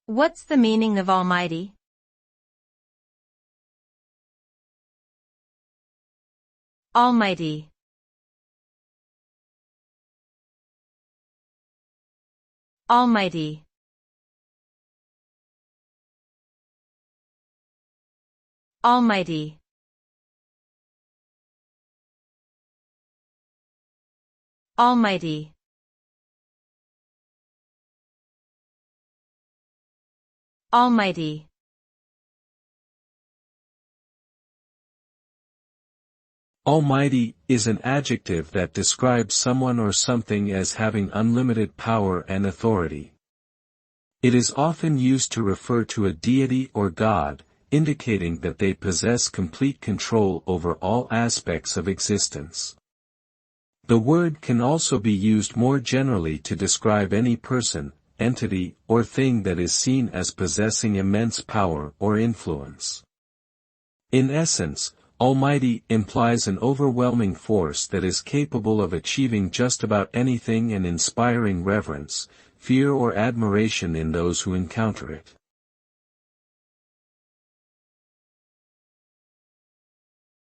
What's the meaning of almighty? Almighty. Almighty. Almighty. Almighty. Almighty. Almighty is an adjective that describes someone or something as having unlimited power and authority. It is often used to refer to a deity or god, indicating that they possess complete control over all aspects of existence. The word can also be used more generally to describe any person, entity, or thing that is seen as possessing immense power or influence. In essence, Almighty implies an overwhelming force that is capable of achieving just about anything and inspiring reverence, fear or admiration in those who encounter it.